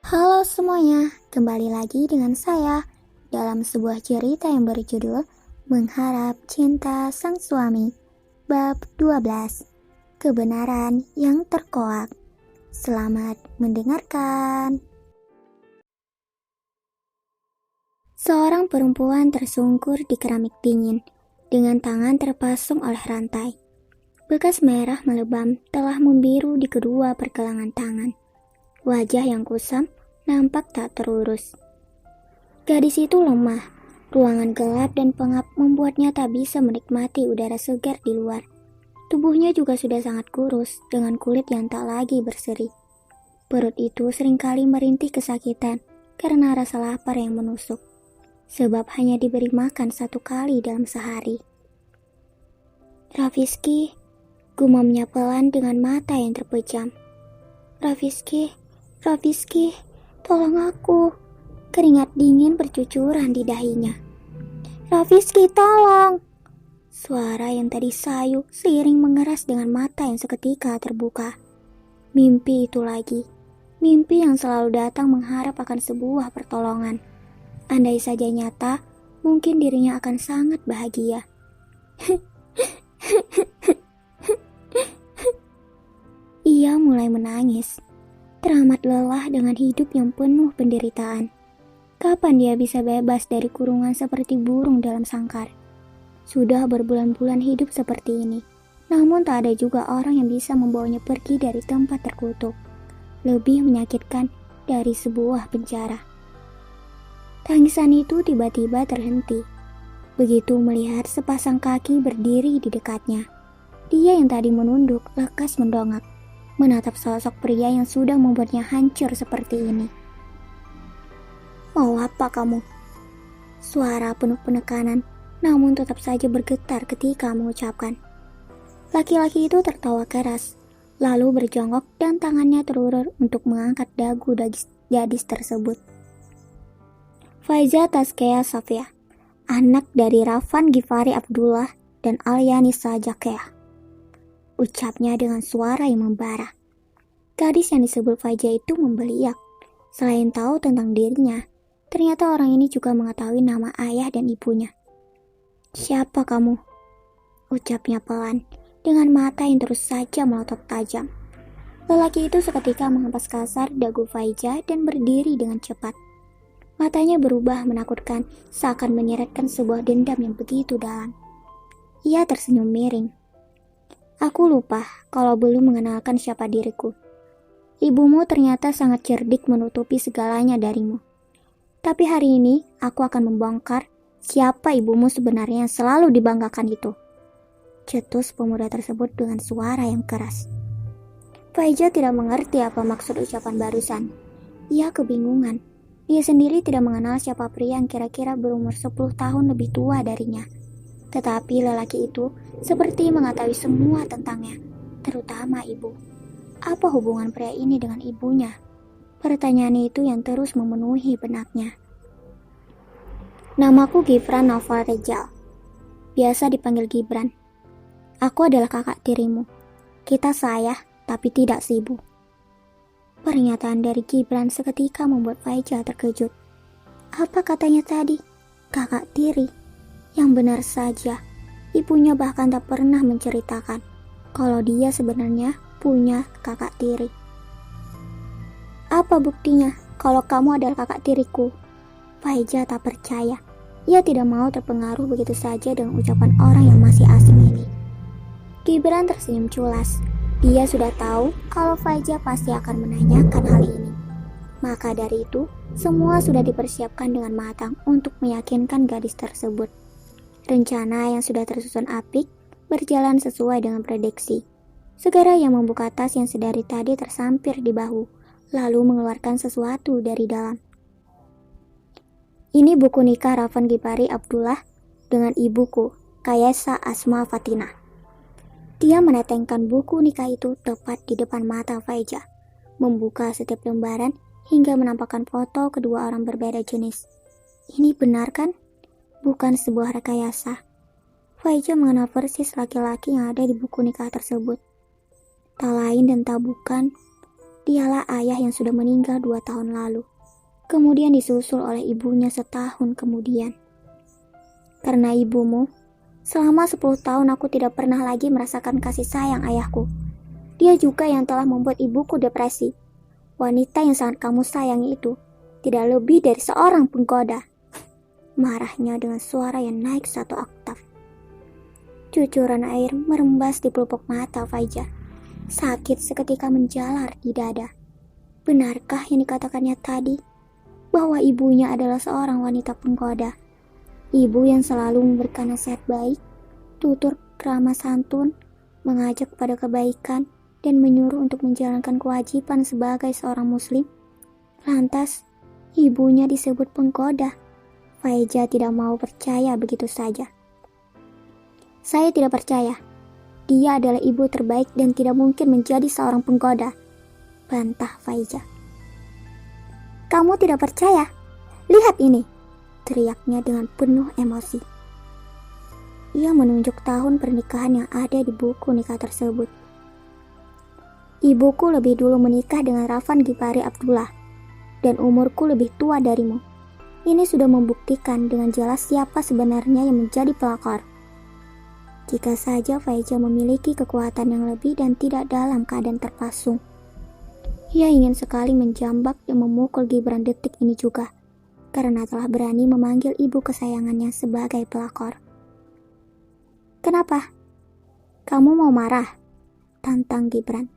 Halo semuanya, kembali lagi dengan saya dalam sebuah cerita yang berjudul Mengharap Cinta Sang Suami, Bab 12, Kebenaran yang Terkoak. Selamat mendengarkan. Seorang perempuan tersungkur di keramik dingin, dengan tangan terpasung oleh rantai. Bekas merah melebam telah membiru di kedua pergelangan tangan. Wajah yang kusam nampak tak terurus. Gadis itu lemah. Ruangan gelap dan pengap membuatnya tak bisa menikmati udara segar di luar. Tubuhnya juga sudah sangat kurus dengan kulit yang tak lagi berseri. Perut itu seringkali merintih kesakitan karena rasa lapar yang menusuk. Sebab hanya diberi makan satu kali dalam sehari. Rafizky, gumamnya pelan dengan mata yang terpejam. Rafizky, tolong aku. Keringat dingin bercucuran di dahinya. Rafizky, tolong. Suara yang tadi sayu seiring mengeras dengan mata yang seketika terbuka. Mimpi itu lagi. Mimpi yang selalu datang mengharap akan sebuah pertolongan. Andai saja nyata, mungkin dirinya akan sangat bahagia. Ia mulai menangis. Teramat lelah dengan hidup yang penuh penderitaan. Kapan dia bisa bebas dari kurungan seperti burung dalam sangkar? Sudah berbulan-bulan hidup seperti ini, namun tak ada juga orang yang bisa membawanya pergi dari tempat terkutuk. Lebih menyakitkan dari sebuah penjara. Tangisan itu tiba-tiba terhenti. Begitu melihat sepasang kaki berdiri di dekatnya. Dia yang tadi menunduk lekas mendongak, menatap sosok pria yang sudah membuatnya hancur seperti ini. Mau apa kamu? Suara penuh penekanan, namun tetap saja bergetar ketika mengucapkan. Laki-laki itu tertawa keras, lalu berjongkok dan tangannya terulur untuk mengangkat dagu gadis tersebut. Faiza Tazkiah Safia, anak dari Rafan Ghifari Abdullah dan Alyanisa Jakeah. Ucapnya dengan suara yang membara. Gadis yang disebut Faiza itu membeliak. Selain tahu tentang dirinya, ternyata orang ini juga mengetahui nama ayah dan ibunya. Siapa kamu? Ucapnya pelan, dengan mata yang terus saja melotot tajam. Lelaki itu seketika menghempas kasar dagu Faiza dan berdiri dengan cepat. Matanya berubah menakutkan, seakan menyeretkan sebuah dendam yang begitu dalam. Ia tersenyum miring. Aku lupa kalau belum mengenalkan siapa diriku. Ibumu ternyata sangat cerdik menutupi segalanya darimu. Tapi hari ini aku akan membongkar siapa ibumu sebenarnya yang selalu dibanggakan itu. Cetus pemuda tersebut dengan suara yang keras. Faiza tidak mengerti apa maksud ucapan barusan. Ia kebingungan. Dia sendiri tidak mengenal siapa pria yang kira-kira berumur 10 tahun lebih tua darinya. Tetapi lelaki itu seperti mengetahui semua tentangnya, terutama ibu. Apa hubungan pria ini dengan ibunya? Pertanyaan itu yang terus memenuhi benaknya. Namaku Gibran Noval Rejal. Biasa dipanggil Gibran. Aku adalah kakak tirimu. Kita sayah, tapi tidak sibuk. Pernyataan dari Gibran seketika membuat Faiza terkejut. Apa katanya tadi? Kakak tiri. Yang benar saja, ibunya bahkan tak pernah menceritakan kalau dia sebenarnya punya kakak tiri. Apa buktinya kalau kamu adalah kakak tiriku? Faiza tak percaya. Ia tidak mau terpengaruh begitu saja dengan ucapan orang yang masih asing ini. Gibran tersenyum culas. Dia sudah tahu kalau Faiza pasti akan menanyakan hal ini. Maka dari itu, semua sudah dipersiapkan dengan matang untuk meyakinkan gadis tersebut. Rencana yang sudah tersusun apik berjalan sesuai dengan prediksi. Segera ia membuka tas yang sedari tadi tersampir di bahu, lalu mengeluarkan sesuatu dari dalam. Ini buku nikah Rafan Ghifari Abdullah dengan ibuku, Kayesa Asma Fatina. Dia menetengkan buku nikah itu tepat di depan mata Faiza, membuka setiap lembaran hingga menampakkan foto kedua orang berbeda jenis. Ini benar kan? Bukan sebuah rekayasa. Faiza mengenal persis laki-laki yang ada di buku nikah tersebut. Tak lain dan tak bukan Dialah ayah yang sudah meninggal 2 tahun lalu. Kemudian disusul oleh ibunya setahun kemudian. Karena ibumu, selama 10 tahun aku tidak pernah lagi merasakan kasih sayang ayahku. Dia juga yang telah membuat ibuku depresi. Wanita yang sangat kamu sayangi itu tidak lebih dari seorang penggoda. Marahnya dengan suara yang naik 1 oktav. Cucuran air merembas di pelupuk mata Faiza. Sakit seketika menjalar di dada. Benarkah yang dikatakannya tadi? Bahwa ibunya adalah seorang wanita penggoda. Ibu yang selalu memberikan nasihat baik, tutur ramah santun, mengajak kepada kebaikan, dan menyuruh untuk menjalankan kewajiban sebagai seorang muslim. Lantas, ibunya disebut penggoda. Faiza tidak mau percaya begitu saja. Saya tidak percaya. Dia adalah ibu terbaik dan tidak mungkin menjadi seorang penggoda, bantah Faiza. Kamu tidak percaya? Lihat ini, teriaknya dengan penuh emosi. Ia menunjuk tahun pernikahan yang ada di buku nikah tersebut. Ibuku lebih dulu menikah dengan Rafan Gipari Abdullah, dan umurku lebih tua darimu. Ini sudah membuktikan dengan jelas siapa sebenarnya yang menjadi pelakor. Jika saja Faiza memiliki kekuatan yang lebih dan tidak dalam keadaan terpasung. Ia ingin sekali menjambak dan memukul Gibran detik ini juga, karena telah berani memanggil ibu kesayangannya sebagai pelakor. Kenapa? Kamu mau marah? Tantang Gibran,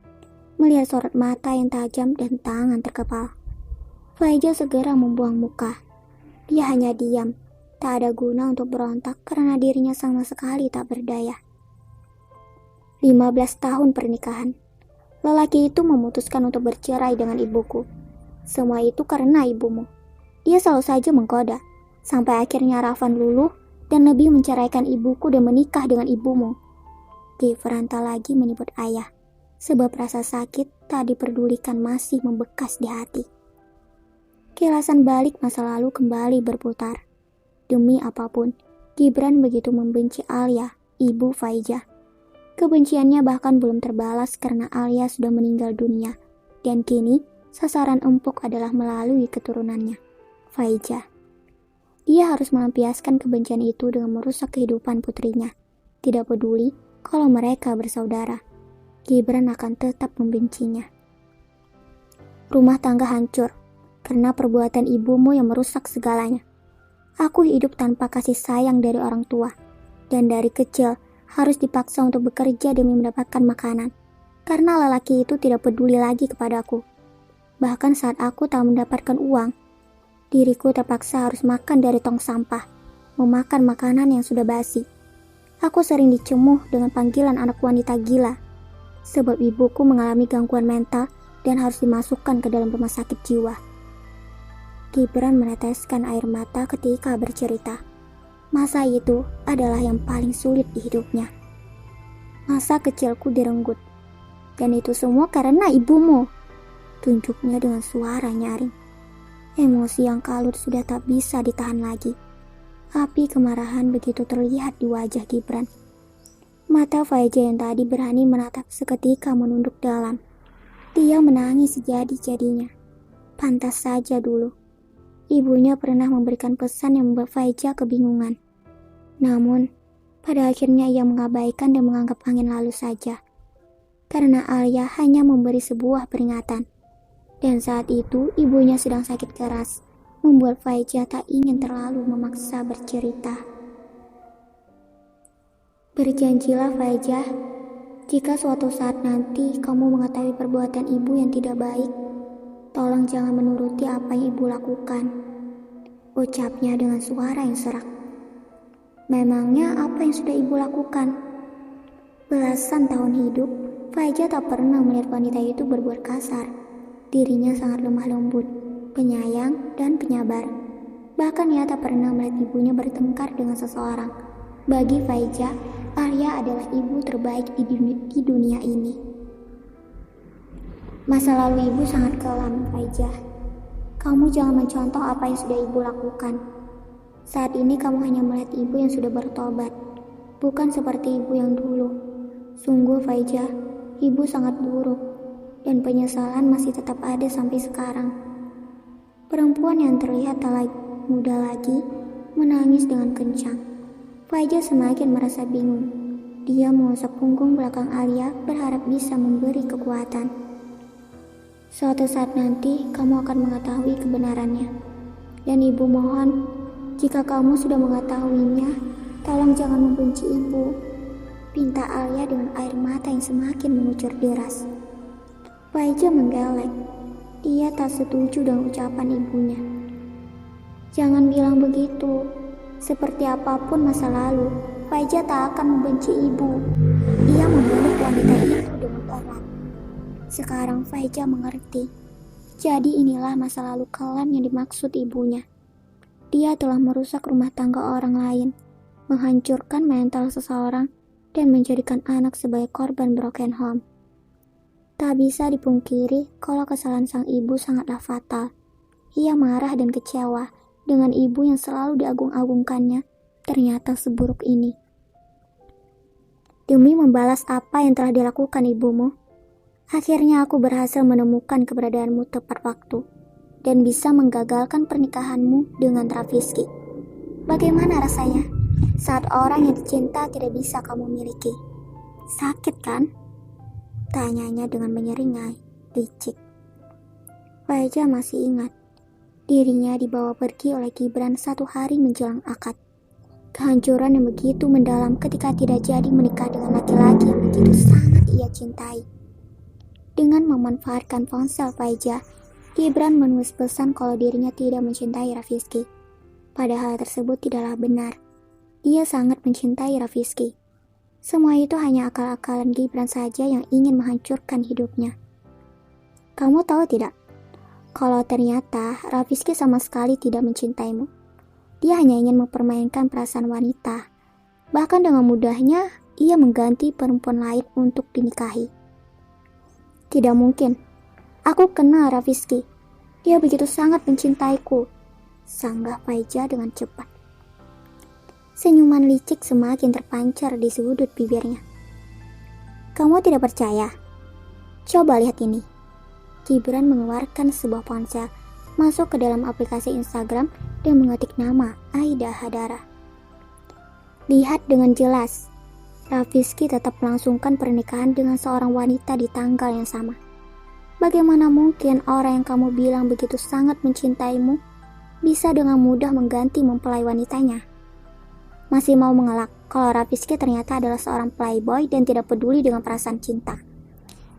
melihat sorot mata yang tajam dan tangan terkepal. Faiza segera membuang muka. Dia hanya diam. Tak ada guna untuk berontak karena dirinya sama sekali tak berdaya. 15 tahun pernikahan. Lelaki itu memutuskan untuk bercerai dengan ibuku. Semua itu karena ibumu. Dia selalu saja menggoda, sampai akhirnya Rafan luluh dan lebih menceraikan ibuku dan menikah dengan ibumu. Gibran tak lagi menyebut ayah, sebab rasa sakit tak diperdulikan masih membekas di hati. Kilasan balik masa lalu kembali berputar. Demi apapun, Gibran begitu membenci Alia, ibu Faiza. Kebenciannya bahkan belum terbalas karena Alia sudah meninggal dunia, dan kini sasaran empuk adalah melalui keturunannya, Faiza. Dia harus melampiaskan kebencian itu dengan merusak kehidupan putrinya. Tidak peduli kalau mereka bersaudara, Gibran akan tetap membencinya. Rumah tangga hancur karena perbuatan ibumu yang merusak segalanya. Aku hidup tanpa kasih sayang dari orang tua, dan dari kecil harus dipaksa untuk bekerja demi mendapatkan makanan, karena lelaki itu tidak peduli lagi kepadaku. Bahkan saat aku tak mendapatkan uang, diriku terpaksa harus makan dari tong sampah, memakan makanan yang sudah basi. Aku sering dicemuh dengan panggilan anak wanita gila, sebab ibuku mengalami gangguan mental dan harus dimasukkan ke dalam rumah sakit jiwa. Gibran meneteskan air mata ketika bercerita. Masa itu adalah yang paling sulit di hidupnya. Masa kecilku direnggut. Dan itu semua karena ibumu. Tunjuknya dengan suara nyaring. Emosi yang kalut sudah tak bisa ditahan lagi. Api kemarahan begitu terlihat di wajah Gibran. Mata Faiza yang tadi berani menatap seketika menunduk dalam. Dia menangis sejadi-jadinya. Pantas saja dulu ibunya pernah memberikan pesan yang membuat Faiza kebingungan. Namun, pada akhirnya ia mengabaikan dan menganggap angin lalu saja. Karena Alia hanya memberi sebuah peringatan. Dan saat itu, ibunya sedang sakit keras, membuat Faiza tak ingin terlalu memaksa bercerita. Berjanjilah Faiza, jika suatu saat nanti kamu mengetahui perbuatan ibu yang tidak baik, tolong jangan menuruti apa yang ibu lakukan, ucapnya dengan suara yang serak. Memangnya apa yang sudah ibu lakukan? Belasan tahun hidup, Faiza tak pernah melihat wanita itu berbuat kasar. Dirinya sangat lemah lembut, penyayang, dan penyabar. Bahkan ia tak pernah melihat ibunya bertengkar dengan seseorang. Bagi Faiza, Alia adalah ibu terbaik di dunia ini. Masa lalu ibu sangat kelam, Faiza. Kamu jangan mencontoh apa yang sudah ibu lakukan. Saat ini kamu hanya melihat ibu yang sudah bertobat, bukan seperti ibu yang dulu. Sungguh Faiza, ibu sangat buruk. dan penyesalan masih tetap ada sampai sekarang. Perempuan yang terlihat tak muda lagi menangis dengan kencang. Fajar semakin merasa bingung. Dia mengusap punggung belakang Alia berharap bisa memberi kekuatan. Suatu saat nanti kamu akan mengetahui kebenarannya. Dan ibu mohon, jika kamu sudah mengetahuinya, tolong jangan membenci ibu. Pinta Alia dengan air mata yang semakin mengucur deras. Fajar menggeleng. Dia tak setuju dengan ucapan ibunya. Jangan bilang begitu. Seperti apapun masa lalu, Fajar tak akan membenci ibu. Ia memeluk wanita itu dengan erat. Sekarang Fajar mengerti. Jadi inilah masa lalu kelam yang dimaksud ibunya. Dia telah merusak rumah tangga orang lain, menghancurkan mental seseorang, dan menjadikan anak sebagai korban broken home. Tak bisa dipungkiri kalau kesalahan sang ibu sangatlah fatal. Ia marah dan kecewa dengan ibu yang selalu diagung-agungkannya ternyata seburuk ini. Demi membalas apa yang telah dilakukan ibumu, akhirnya aku berhasil menemukan keberadaanmu tepat waktu dan bisa menggagalkan pernikahanmu dengan Rafizky. Bagaimana rasanya saat orang yang dicinta tidak bisa kamu miliki? Sakit kan? Tanyanya dengan menyeringai, licik. Fajar masih ingat. Dirinya dibawa pergi oleh Gibran 1 hari menjelang akad. Kehancuran yang begitu mendalam ketika tidak jadi menikah dengan laki-laki yang begitu sangat ia cintai. Dengan memanfaatkan ponsel Fajar, Gibran menulis pesan kalau dirinya tidak mencintai Rafizky. Padahal tersebut tidaklah benar. Dia sangat mencintai Rafizky. Semua itu hanya akal-akalan Gibran saja yang ingin menghancurkan hidupnya. Kamu tahu tidak? Kalau ternyata Rafizky sama sekali tidak mencintaimu. Dia hanya ingin mempermainkan perasaan wanita. Bahkan dengan mudahnya, ia mengganti perempuan lain untuk dinikahi. Tidak mungkin. Aku kenal Rafizky. Dia begitu sangat mencintaiku. Sanggah Fajar dengan cepat. Senyuman licik semakin terpancar di sudut bibirnya. Kamu tidak percaya? Coba lihat ini. Gibran mengeluarkan sebuah ponsel, masuk ke dalam aplikasi Instagram dan mengetik nama Aida Hadara. Lihat dengan jelas, Rafizky tetap melangsungkan pernikahan dengan seorang wanita di tanggal yang sama. Bagaimana mungkin orang yang kamu bilang begitu sangat mencintaimu bisa dengan mudah mengganti mempelai wanitanya? Masih mau mengelak kalau Rafizky ternyata adalah seorang playboy dan tidak peduli dengan perasaan cinta.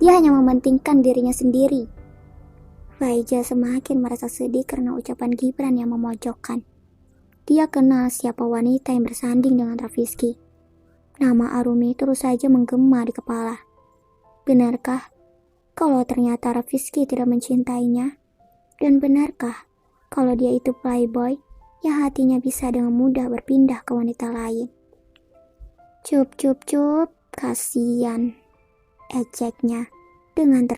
Dia hanya mementingkan dirinya sendiri. Fajar semakin merasa sedih karena ucapan Gibran yang memojokkan. Dia kenal siapa wanita yang bersanding dengan Rafizky. Nama Arumi terus saja menggema di kepala. Benarkah kalau ternyata Rafizky tidak mencintainya? Dan benarkah kalau dia itu playboy yang hatinya bisa dengan mudah berpindah ke wanita lain? Cup, kasihan, ejeknya dengan